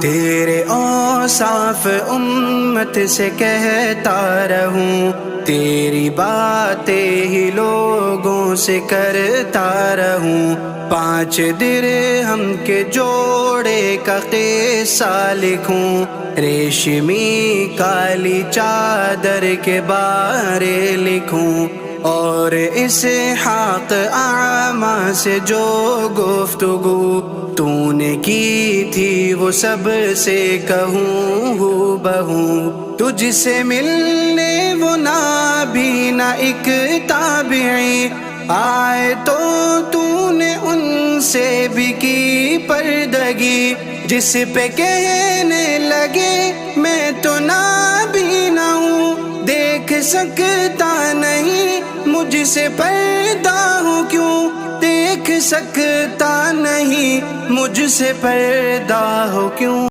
تیرے اوصاف امت سے کہتا رہوں، تیری باتیں ہی لوگوں سے کرتا رہوں، 5 درہم کے جوڑے کا قصہ لکھوں، ریشمی کالی چادر کے بارے لکھوں، اور اسحاق اعمیٰ سے جو گفتگو تو نے کی تھی وہ سب سے کہوں ہو بہو، تجھ سے ملنے وہ نابینا ایک تابعی آئے تو نے ان سے بھی کی پردگی، جس پہ کہنے لگے میں تو نابینا ہوں، دیکھ سکتا نہیں مجھ سے پردہ ہوں کیوں، دیکھ سکتا نہیں مجھ سے پردہ ہو کیوں۔